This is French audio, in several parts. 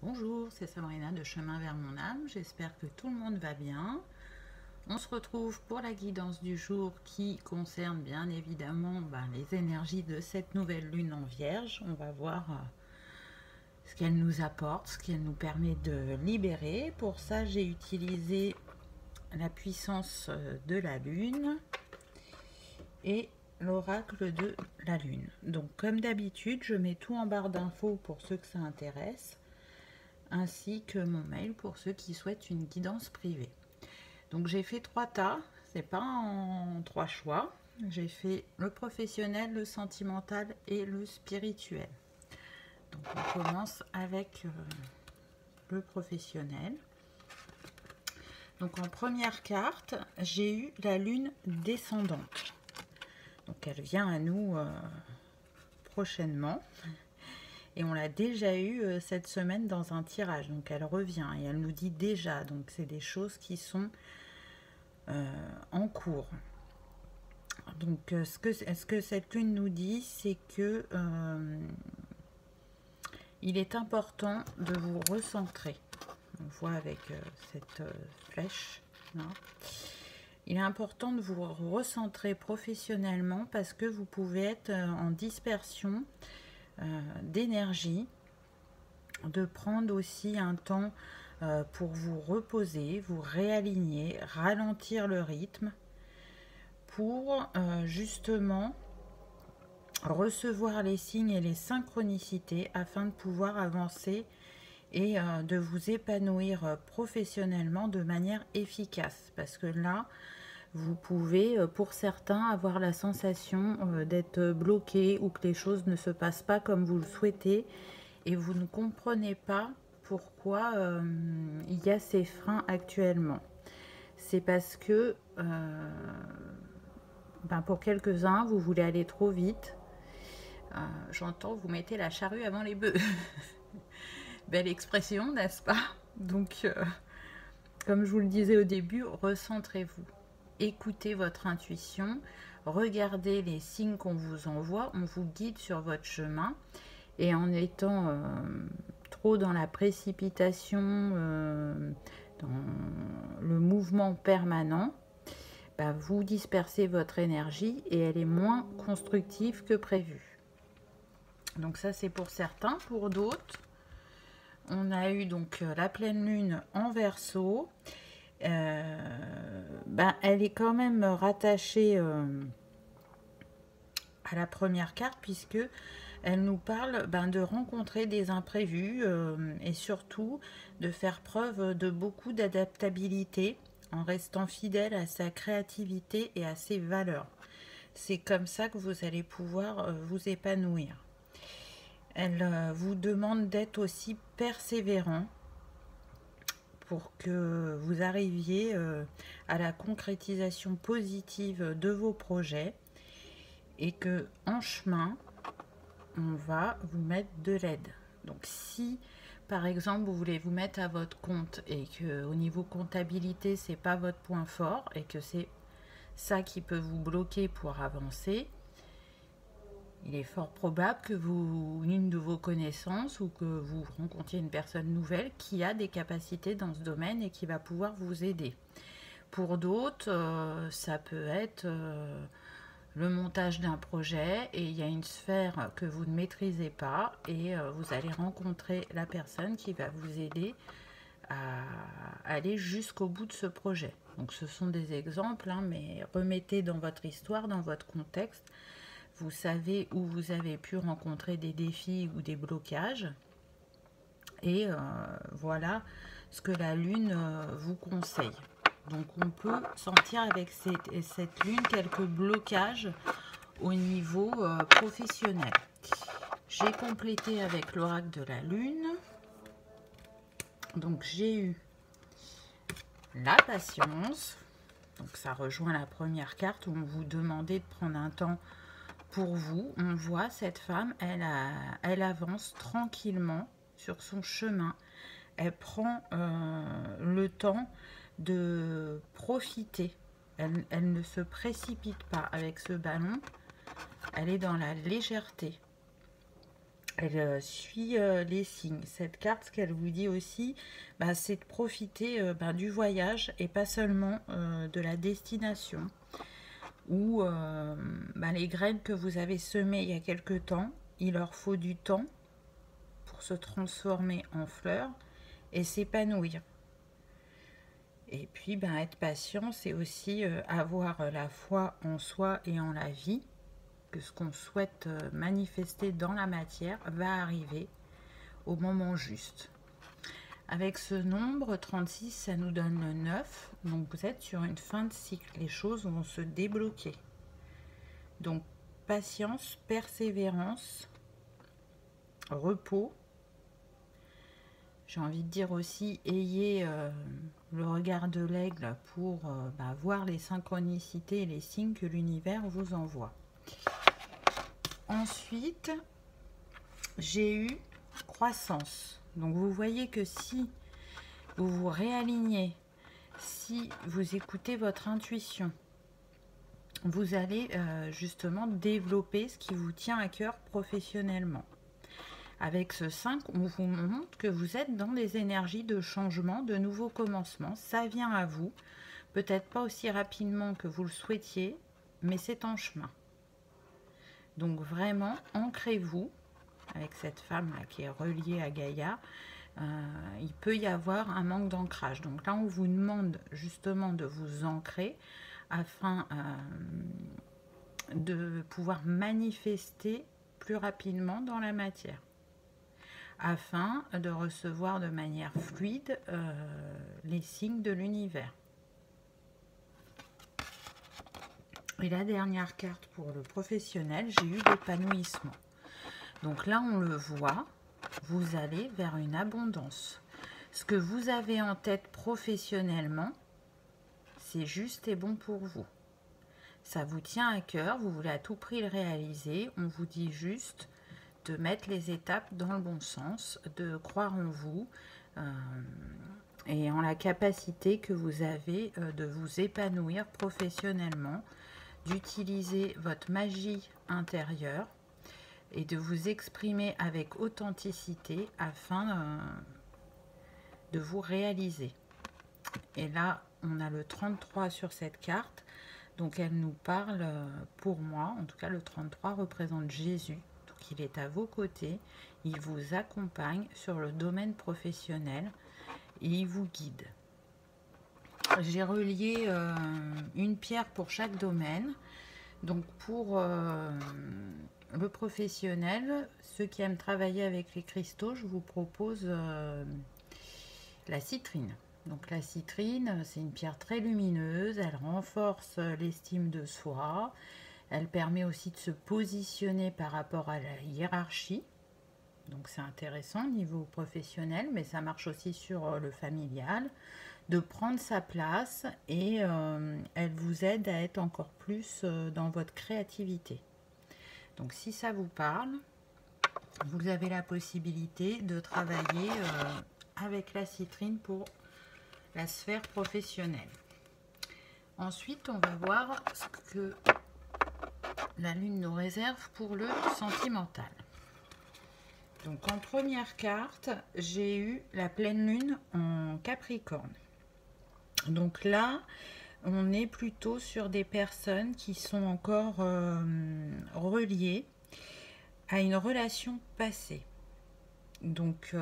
Bonjour, c'est Sabrina de Chemin vers mon âme. J'espère que tout le monde va bien. On se retrouve pour la guidance du jour qui concerne bien évidemment les énergies de cette nouvelle lune en Vierge. On va voir ce qu'elle nous apporte, ce qu'elle nous permet de libérer. Pour ça, j'ai utilisé la puissance de la lune et l'oracle de la lune. Donc comme d'habitude, je mets tout en barre d'infos pour ceux que ça intéresse, ainsi que mon mail pour ceux qui souhaitent une guidance privée. Donc j'ai fait 3 tas, c'est pas en 3 choix. J'ai fait le professionnel, le sentimental et le spirituel. Donc on commence avec le professionnel. Donc en première carte, j'ai eu la lune descendante. Donc elle vient à nous prochainement. Et on l'a déjà eu cette semaine dans un tirage. Donc elle revient et elle nous dit déjà. Donc c'est des choses qui sont en cours. Donc ce que cette lune nous dit, c'est que il est important de vous recentrer. On voit avec cette flèche là. Il est important de vous recentrer professionnellement parce que vous pouvez être en dispersion d'énergie, de prendre aussi un temps pour vous reposer, vous réaligner, ralentir le rythme pour justement recevoir les signes et les synchronicités afin de pouvoir avancer et de vous épanouir professionnellement de manière efficace. Parce que là, vous pouvez, pour certains, avoir la sensation d'être bloqué ou que les choses ne se passent pas comme vous le souhaitez et vous ne comprenez pas pourquoi il y a ces freins actuellement. C'est parce que pour quelques-uns, vous voulez aller trop vite. J'entends, vous mettez la charrue avant les bœufs. Belle expression, n'est-ce pas? Donc, comme je vous le disais au début, recentrez-vous. Écoutez votre intuition, regardez les signes qu'on vous envoie, on vous guide sur votre chemin. Et en étant trop dans la précipitation, dans le mouvement permanent, vous dispersez votre énergie et elle est moins constructive que prévu. Donc ça c'est pour certains. Pour d'autres, on a eu donc la pleine lune en Verseau. Elle est quand même rattachée à la première carte puisque elle nous parle de rencontrer des imprévus et surtout de faire preuve de beaucoup d'adaptabilité en restant fidèle à sa créativité et à ses valeurs. C'est comme ça que vous allez pouvoir vous épanouir. Elle vous demande d'être aussi persévérant pour que vous arriviez à la concrétisation positive de vos projets et que en chemin, on va vous mettre de l'aide. Donc si par exemple vous voulez vous mettre à votre compte et que au niveau comptabilité c'est pas votre point fort et que c'est ça qui peut vous bloquer pour avancer, il est fort probable que une de vos connaissances ou que vous rencontriez une personne nouvelle qui a des capacités dans ce domaine et qui va pouvoir vous aider. Pour d'autres, ça peut être le montage d'un projet et il y a une sphère que vous ne maîtrisez pas et vous allez rencontrer la personne qui va vous aider à aller jusqu'au bout de ce projet. Donc ce sont des exemples, mais remettez dans votre histoire, dans votre contexte. Vous savez où vous avez pu rencontrer des défis ou des blocages. Et voilà ce que la Lune vous conseille. Donc on peut sentir avec cette Lune quelques blocages au niveau professionnel. J'ai complété avec l'oracle de la Lune. Donc j'ai eu la patience. Donc ça rejoint la première carte où on vous demandait de prendre un temps pour vous. On voit cette femme, elle avance tranquillement sur son chemin. Elle prend le temps de profiter. Elle ne se précipite pas avec ce ballon. Elle est dans la légèreté. Elle suit les signes. Cette carte, ce qu'elle vous dit aussi, bah, c'est de profiter du voyage et pas seulement de la destination. Ou les graines que vous avez semées il y a quelque temps, il leur faut du temps pour se transformer en fleurs et s'épanouir. Et puis, être patient, c'est aussi avoir la foi en soi et en la vie, que ce qu'on souhaite manifester dans la matière va arriver au moment juste. Avec ce nombre 36, ça nous donne le 9, donc vous êtes sur une fin de cycle, les choses vont se débloquer. Donc, patience, persévérance, repos. J'ai envie de dire aussi, ayez le regard de l'aigle pour voir les synchronicités et les signes que l'univers vous envoie. Ensuite, j'ai eu croissance. Donc, vous voyez que si vous vous réalignez, si vous écoutez votre intuition, vous allez justement développer ce qui vous tient à cœur professionnellement. Avec ce 5, on vous montre que vous êtes dans des énergies de changement, de nouveaux commencements. Ça vient à vous, peut-être pas aussi rapidement que vous le souhaitiez, mais c'est en chemin. Donc vraiment, ancrez-vous avec cette femme-là qui est reliée à Gaïa. Il peut y avoir un manque d'ancrage. Donc là, on vous demande justement de vous ancrer afin de pouvoir manifester plus rapidement dans la matière, afin de recevoir de manière fluide les signes de l'univers. Et la dernière carte pour le professionnel, j'ai eu l'épanouissement. Donc là, on le voit, vous allez vers une abondance. Ce que vous avez en tête professionnellement, c'est juste et bon pour vous. Ça vous tient à cœur, vous voulez à tout prix le réaliser. On vous dit juste de mettre les étapes dans le bon sens, de croire en vous et en la capacité que vous avez de vous épanouir professionnellement, d'utiliser votre magie intérieure et de vous exprimer avec authenticité afin de vous réaliser. Et là, on a le 33 sur cette carte. Donc, elle nous parle, pour moi, en tout cas, le 33 représente Jésus. Donc, il est à vos côtés. Il vous accompagne sur le domaine professionnel et il vous guide. J'ai relié une pierre pour chaque domaine. Donc, pour le professionnel, ceux qui aiment travailler avec les cristaux, je vous propose la citrine. Donc la citrine, c'est une pierre très lumineuse, elle renforce l'estime de soi, elle permet aussi de se positionner par rapport à la hiérarchie. Donc c'est intéressant au niveau professionnel, mais ça marche aussi sur le familial, de prendre sa place et elle vous aide à être encore plus dans votre créativité. Donc si ça vous parle, vous avez la possibilité de travailler avec la citrine pour la sphère professionnelle. Ensuite, on va voir ce que la Lune nous réserve pour le sentimental. Donc, en première carte, j'ai eu la pleine Lune en Capricorne. Donc là, on est plutôt sur des personnes qui sont encore reliées à une relation passée. Donc,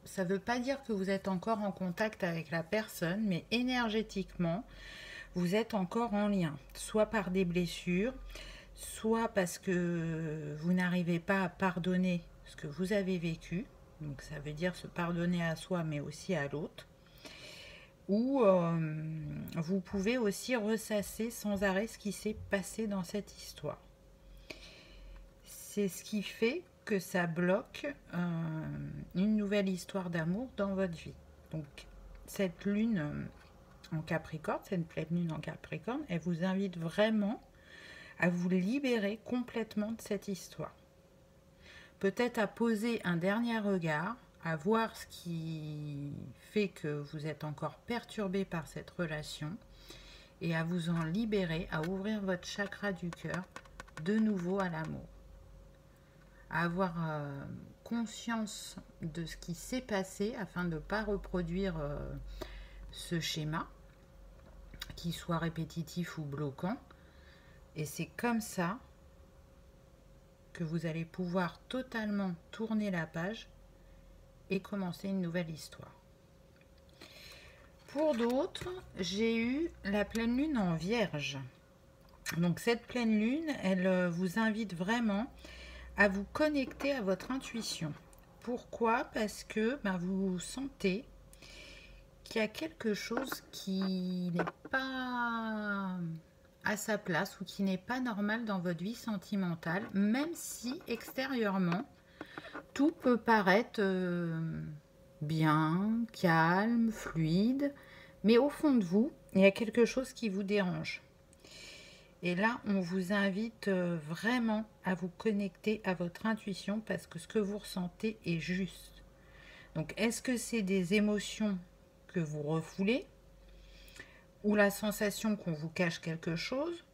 ça ne veut pas dire que vous êtes encore en contact avec la personne, mais énergétiquement, vous êtes encore en lien, soit par des blessures, soit parce que vous n'arrivez pas à pardonner ce que vous avez vécu, donc ça veut dire se pardonner à soi, mais aussi à l'autre, ou vous pouvez aussi ressasser sans arrêt ce qui s'est passé dans cette histoire. C'est ce qui fait que ça bloque une nouvelle histoire d'amour dans votre vie. Donc, cette lune en Capricorne, cette pleine lune en Capricorne, elle vous invite vraiment à vous libérer complètement de cette histoire. Peut-être à poser un dernier regard, à voir ce qui fait que vous êtes encore perturbé par cette relation et à vous en libérer, à ouvrir votre chakra du cœur de nouveau à l'amour. à avoir conscience de ce qui s'est passé afin de ne pas reproduire ce schéma qui soit répétitif ou bloquant. Et c'est comme ça que vous allez pouvoir totalement tourner la page et commencer une nouvelle histoire. Pour d'autres, j'ai eu la pleine lune en Vierge. Donc cette pleine lune, elle vous invite vraiment à vous connecter à votre intuition. Pourquoi? Parce que vous sentez qu'il y a quelque chose qui n'est pas à sa place ou qui n'est pas normal dans votre vie sentimentale, même si extérieurement, tout peut paraître bien, calme, fluide, mais au fond de vous, il y a quelque chose qui vous dérange. Et là, on vous invite vraiment à vous connecter à votre intuition parce que ce que vous ressentez est juste. Donc, est-ce que c'est des émotions que vous refoulez ou la sensation qu'on vous cache quelque chose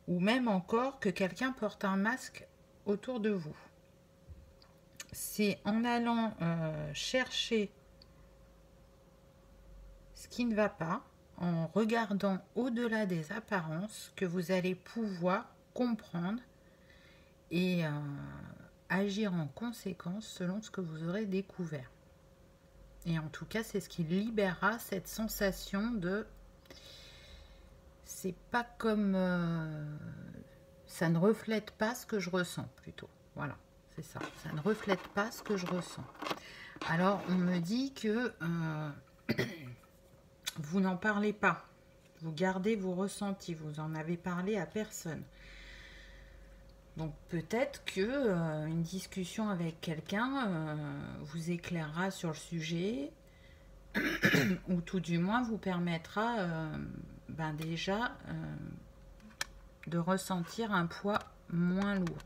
ou même encore que quelqu'un porte un masque autour de vous? C'est en allant chercher ce qui ne va pas, en regardant au-delà des apparences, que vous allez pouvoir comprendre et agir en conséquence selon ce que vous aurez découvert. Et en tout cas, c'est ce qui libérera cette sensation de c'est pas comme ça ne reflète pas ce que je ressens plutôt. Voilà, c'est ça. Ça ne reflète pas ce que je ressens. Alors, on me dit que vous n'en parlez pas. Vous gardez vos ressentis. Vous n'en avez parlé à personne. Donc, peut-être que une discussion avec quelqu'un vous éclairera sur le sujet ou tout du moins vous permettra déjà de ressentir un poids moins lourd.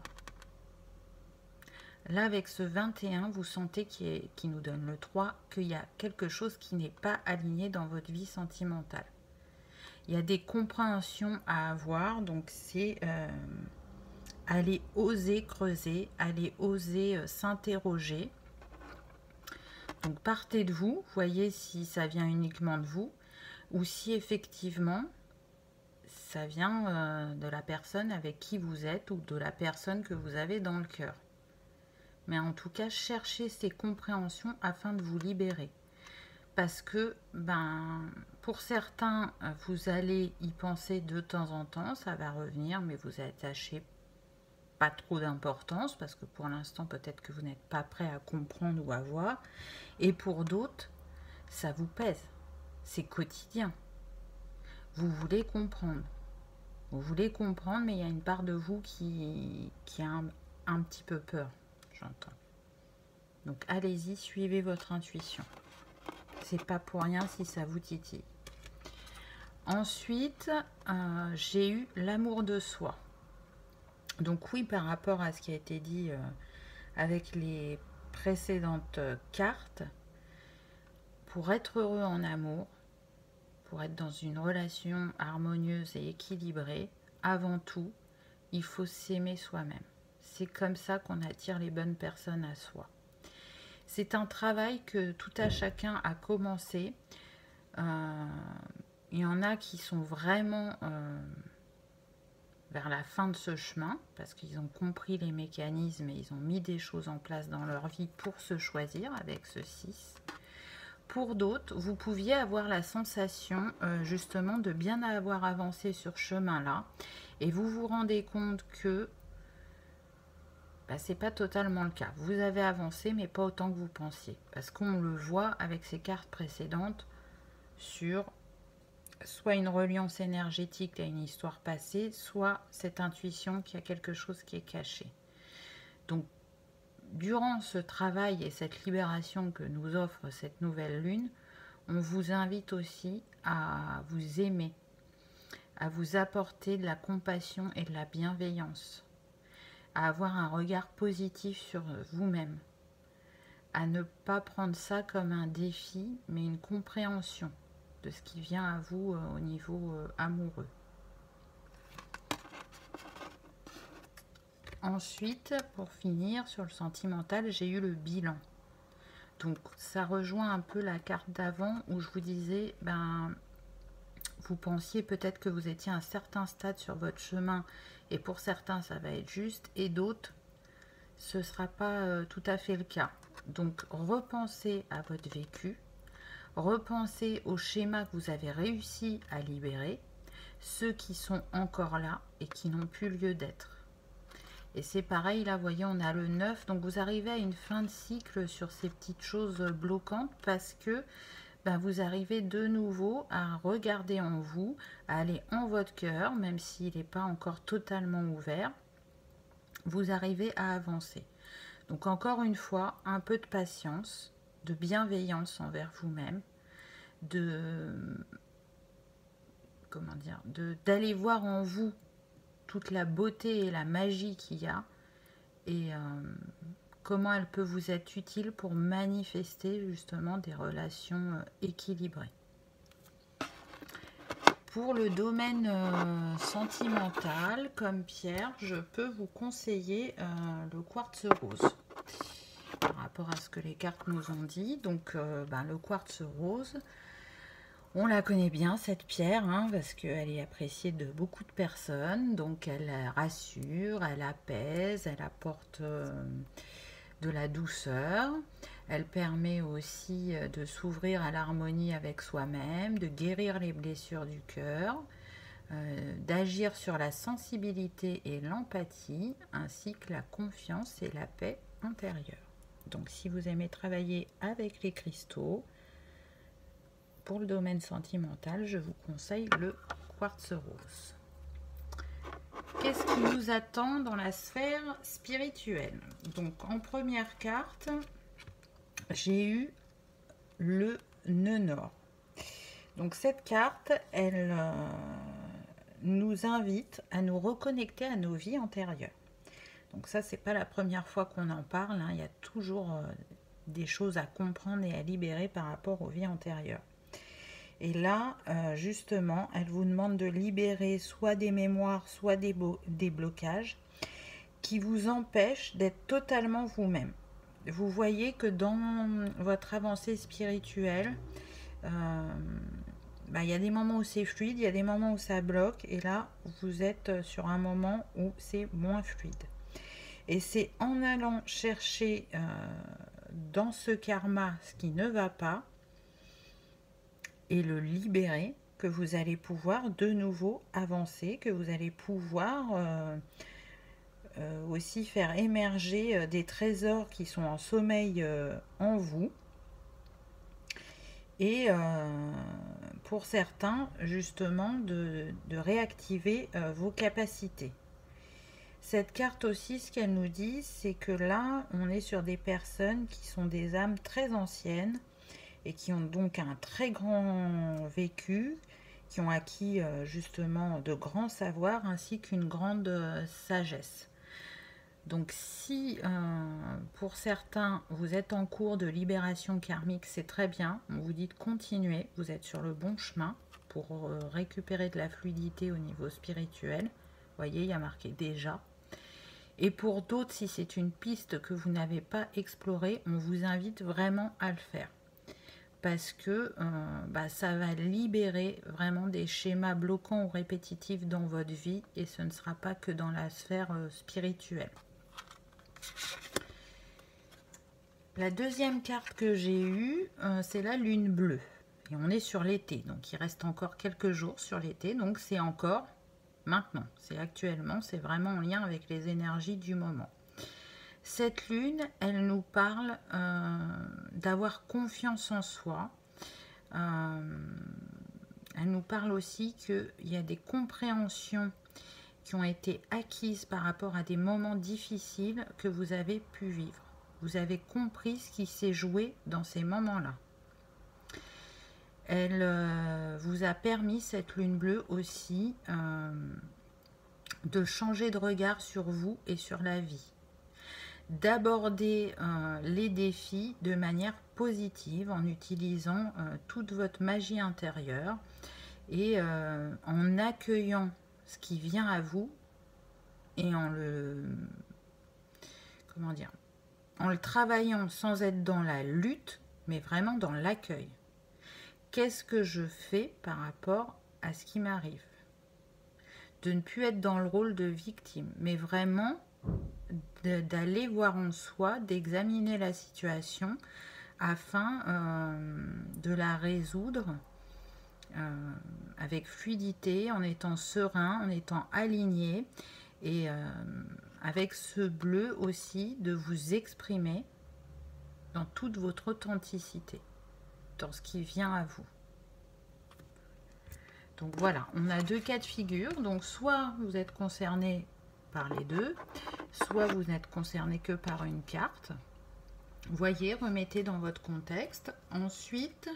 Là, avec ce 21, vous sentez qui nous donne le 3, qu'il y a quelque chose qui n'est pas aligné dans votre vie sentimentale. Il y a des compréhensions à avoir, donc c'est aller oser creuser, aller oser s'interroger. Donc partez de vous, voyez si ça vient uniquement de vous, ou si effectivement ça vient de la personne avec qui vous êtes ou de la personne que vous avez dans le cœur. Mais en tout cas, cherchez ces compréhensions afin de vous libérer. Parce que, pour certains, vous allez y penser de temps en temps, ça va revenir, mais vous attachez pas trop d'importance, parce que pour l'instant, peut-être que vous n'êtes pas prêt à comprendre ou à voir. Et pour d'autres, ça vous pèse. C'est quotidien. Vous voulez comprendre. Vous voulez comprendre, mais il y a une part de vous qui a un petit peu peur. J'entends. Donc allez-y, suivez votre intuition. C'est pas pour rien si ça vous titille. Ensuite, j'ai eu l'amour de soi. Donc oui, par rapport à ce qui a été dit avec les précédentes cartes, pour être heureux en amour, pour être dans une relation harmonieuse et équilibrée, avant tout, il faut s'aimer soi-même. C'est comme ça qu'on attire les bonnes personnes à soi. C'est un travail que tout à chacun a commencé. Il y en a qui sont vraiment vers la fin de ce chemin parce qu'ils ont compris les mécanismes et ils ont mis des choses en place dans leur vie pour se choisir avec ce 6. Pour d'autres, vous pouviez avoir la sensation justement de bien avoir avancé sur ce chemin-là et vous vous rendez compte que c'est pas totalement le cas. Vous avez avancé, mais pas autant que vous pensiez. Parce qu'on le voit avec ces cartes précédentes sur soit une reliance énergétique à une histoire passée, soit cette intuition qu'il y a quelque chose qui est caché. Donc, durant ce travail et cette libération que nous offre cette nouvelle lune, on vous invite aussi à vous aimer, à vous apporter de la compassion et de la bienveillance, à avoir un regard positif sur vous-même, à ne pas prendre ça comme un défi, mais une compréhension de ce qui vient à vous au niveau amoureux. ensuite, pour finir, sur le sentimental, j'ai eu le bilan. Donc, ça rejoint un peu la carte d'avant où je vous disais, ben, vous pensiez peut-être que vous étiez à un certain stade sur votre chemin et pour certains, ça va être juste et d'autres, ce ne sera pas tout à fait le cas. Donc, repensez à votre vécu, repensez au schéma que vous avez réussi à libérer, ceux qui sont encore là et qui n'ont plus lieu d'être. Et c'est pareil, là, vous voyez, on a le 9. Donc, vous arrivez à une fin de cycle sur ces petites choses bloquantes parce que ben, vous arrivez de nouveau à regarder en vous, à aller en votre cœur, même s'il n'est pas encore totalement ouvert. Vous arrivez à avancer. Donc, encore une fois, un peu de patience, de bienveillance envers vous-même, d'aller voir en vous toute la beauté et la magie qu'il y a et comment elle peut vous être utile pour manifester justement des relations équilibrées. Pour le domaine sentimental, comme pierre, je peux vous conseiller le quartz rose par rapport à ce que les cartes nous ont dit. Donc le quartz rose, on la connaît bien cette pierre, hein, parce qu'elle est appréciée de beaucoup de personnes. Donc elle rassure, elle apaise, elle apporte de la douceur. Elle permet aussi de s'ouvrir à l'harmonie avec soi-même, de guérir les blessures du cœur, d'agir sur la sensibilité et l'empathie, ainsi que la confiance et la paix intérieure. Donc si vous aimez travailler avec les cristaux, pour le domaine sentimental, je vous conseille le quartz rose. Qu'est-ce qui nous attend dans la sphère spirituelle? Donc en première carte, j'ai eu le nœud nord. Donc cette carte, elle nous invite à nous reconnecter à nos vies antérieures. Donc ça, c'est pas la première fois qu'on en parle, hein. Il y a toujours des choses à comprendre et à libérer par rapport aux vies antérieures. Et là, justement, elle vous demande de libérer soit des mémoires, soit des blocages qui vous empêchent d'être totalement vous-même. Vous voyez que dans votre avancée spirituelle, il y a des moments où c'est fluide, il y a des moments où ça bloque, et là, vous êtes sur un moment où c'est moins fluide. Et c'est en allant chercher dans ce karma ce qui ne va pas, et le libérer, que vous allez pouvoir de nouveau avancer, que vous allez pouvoir aussi faire émerger des trésors qui sont en sommeil en vous. Et pour certains, justement, de réactiver vos capacités. Cette carte aussi, ce qu'elle nous dit, c'est que là, on est sur des personnes qui sont des âmes très anciennes, et qui ont donc un très grand vécu, qui ont acquis justement de grands savoirs ainsi qu'une grande sagesse. Donc si pour certains vous êtes en cours de libération karmique, c'est très bien, on vous dit de continuer, vous êtes sur le bon chemin pour récupérer de la fluidité au niveau spirituel. Vous voyez, il y a marqué déjà. Et pour d'autres, si c'est une piste que vous n'avez pas explorée, on vous invite vraiment à le faire. Parce que ça va libérer vraiment des schémas bloquants ou répétitifs dans votre vie, et ce ne sera pas que dans la sphère spirituelle. La deuxième carte que j'ai eue, c'est la lune bleue. Et on est sur l'été, donc il reste encore quelques jours sur l'été, donc c'est encore maintenant, c'est actuellement, c'est vraiment en lien avec les énergies du moment. Cette lune, elle nous parle d'avoir confiance en soi. Elle nous parle aussi qu'il y a des compréhensions qui ont été acquises par rapport à des moments difficiles que vous avez pu vivre. Vous avez compris ce qui s'est joué dans ces moments-là. Elle vous a permis, cette lune bleue aussi, de changer de regard sur vous et sur la vie. D'aborder les défis de manière positive en utilisant toute votre magie intérieure et en accueillant ce qui vient à vous et en le comment dire, en le travaillant sans être dans la lutte, mais vraiment dans l'accueil. Qu'est-ce que je fais par rapport à ce qui m'arrive? De ne plus être dans le rôle de victime, mais vraiment d'aller voir en soi, d'examiner la situation afin de la résoudre avec fluidité, en étant serein, en étant aligné, et avec ce bleu aussi, de vous exprimer dans toute votre authenticité, dans ce qui vient à vous. Donc voilà, on a deux cas de figure. Donc soit vous êtes concerné par les deux, soit vous n'êtes concerné que par une carte. Voyez, remettez dans votre contexte. Ensuite,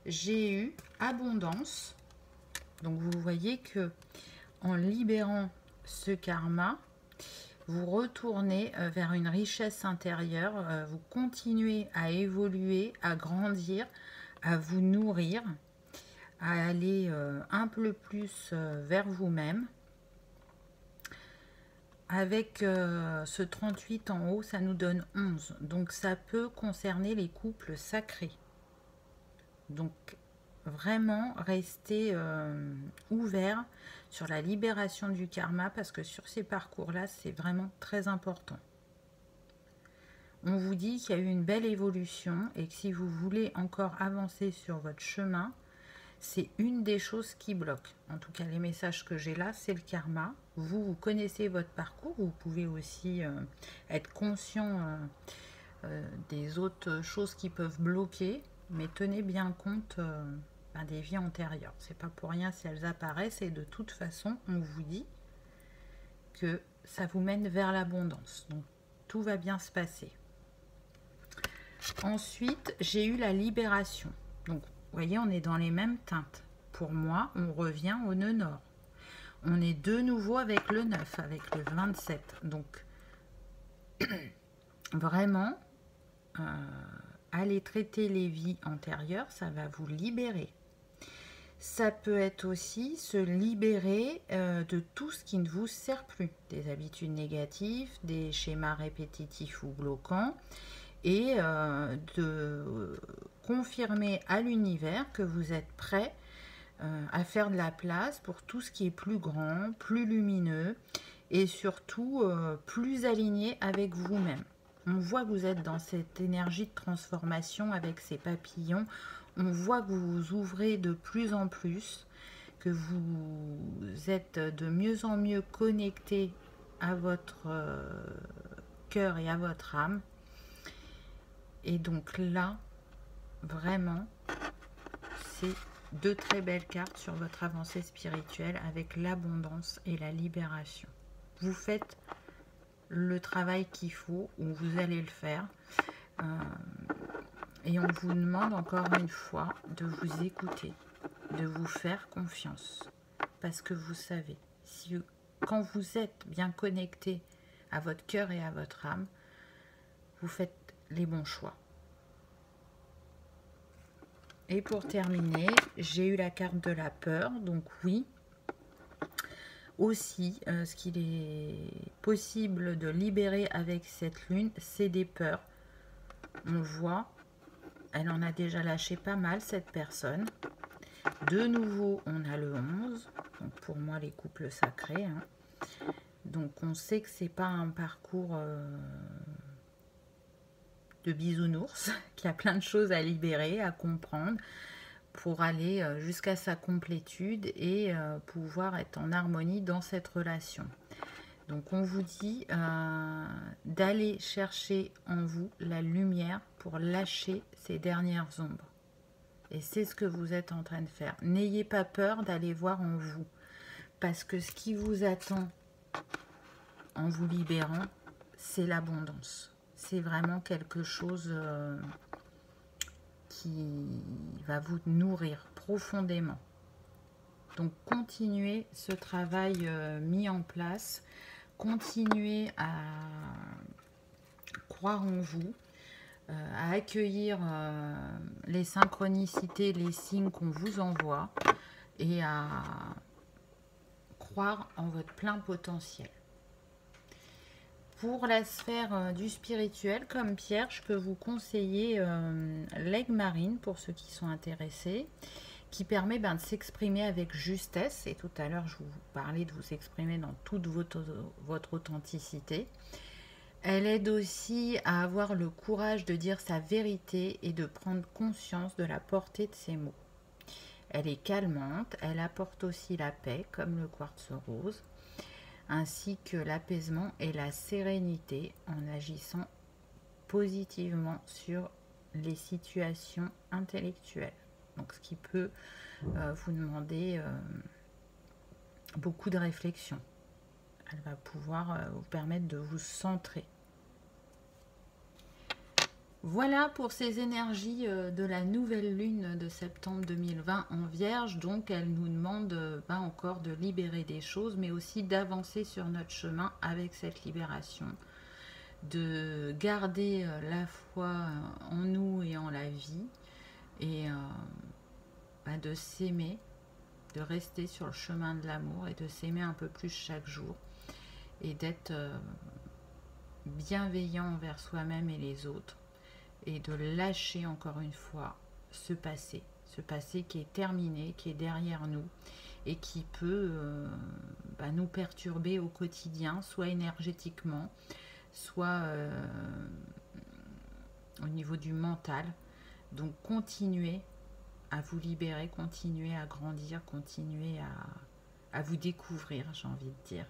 j'ai eu abondance. Donc vous voyez que en libérant ce karma, vous retournez vers une richesse intérieure, vous continuez à évoluer, à grandir, à vous nourrir, à aller un peu plus vers vous-même. Avec ce 38 en haut, ça nous donne 11. Donc ça peut concerner les couples sacrés. Donc vraiment rester ouvert sur la libération du karma, parce que sur ces parcours-là, c'est vraiment très important. On vous dit qu'il y a eu une belle évolution et que si vous voulez encore avancer sur votre chemin, c'est une des choses qui bloque. En tout cas, les messages que j'ai là, c'est le karma. Vous connaissez votre parcours. Vous pouvez aussi être conscient des autres choses qui peuvent bloquer. Mais tenez bien compte des vies antérieures. C'est pas pour rien si elles apparaissent. Et de toute façon, on vous dit que ça vous mène vers l'abondance. Donc, tout va bien se passer. Ensuite, j'ai eu la libération. Donc, vous voyez, on est dans les mêmes teintes. Pour moi, on revient au nœud nord. On est de nouveau avec le 9, avec le 27. Donc, vraiment, aller traiter les vies antérieures, ça va vous libérer. Ça peut être aussi se libérer de tout ce qui ne vous sert plus. Des habitudes négatives, des schémas répétitifs ou bloquants. Et de confirmer à l'univers que vous êtes prêt à faire de la place pour tout ce qui est plus grand, plus lumineux et surtout plus aligné avec vous-même. On voit que vous êtes dans cette énergie de transformation avec ces papillons. On voit que vous vous ouvrez de plus en plus, que vous êtes de mieux en mieux connecté à votre cœur et à votre âme. Et donc là, vraiment, c'est deux très belles cartes sur votre avancée spirituelle avec l'abondance et la libération. Vous faites le travail qu'il faut, ou vous allez le faire. Et on vous demande encore une fois de vous écouter, de vous faire confiance. Parce que vous savez, quand vous êtes bien connecté à votre cœur et à votre âme, vous faites les bons choix. Et pour terminer, j'ai eu la carte de la peur. Donc oui, aussi, ce qu'il est possible de libérer avec cette lune, c'est des peurs. On voit, elle en a déjà lâché pas mal, cette personne. De nouveau, on a le 11. Donc pour moi, les couples sacrés. Donc on sait que c'est pas un parcours de bisounours, qu'il y a plein de choses à libérer, à comprendre pour aller jusqu'à sa complétude et pouvoir être en harmonie dans cette relation. Donc on vous dit d'aller chercher en vous la lumière pour lâcher ces dernières ombres. Et c'est ce que vous êtes en train de faire. N'ayez pas peur d'aller voir en vous, parce que ce qui vous attend en vous libérant, c'est l'abondance. C'est vraiment quelque chose qui va vous nourrir profondément. Donc continuez ce travail mis en place, continuez à croire en vous, à accueillir les synchronicités, les signes qu'on vous envoie et à croire en votre plein potentiel. Pour la sphère du spirituel, comme Pierre, je peux vous conseiller l'aigle marine pour ceux qui sont intéressés, qui permet de s'exprimer avec justesse. Et tout à l'heure, je vous parlais de vous exprimer dans toute votre authenticité. Elle aide aussi à avoir le courage de dire sa vérité et de prendre conscience de la portée de ses mots. Elle est calmante, elle apporte aussi la paix, comme le quartz rose, ainsi que l'apaisement et la sérénité en agissant positivement sur les situations intellectuelles. Donc, ce qui peut vous demander beaucoup de réflexion. Elle va pouvoir vous permettre de vous centrer. Voilà pour ces énergies de la nouvelle lune de septembre 2020 en Vierge. Donc, elle nous demande encore de libérer des choses, mais aussi d'avancer sur notre chemin avec cette libération, de garder la foi en nous et en la vie, et de s'aimer, de rester sur le chemin de l'amour et de s'aimer un peu plus chaque jour, et d'être bienveillant envers soi-même et les autres, et de lâcher encore une fois ce passé qui est terminé, qui est derrière nous et qui peut nous perturber au quotidien, soit énergétiquement, soit au niveau du mental. Donc continuez à vous libérer, continuez à grandir, continuez à vous découvrir, j'ai envie de dire.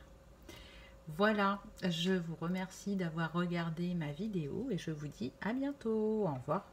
Voilà, je vous remercie d'avoir regardé ma vidéo et je vous dis à bientôt. Au revoir.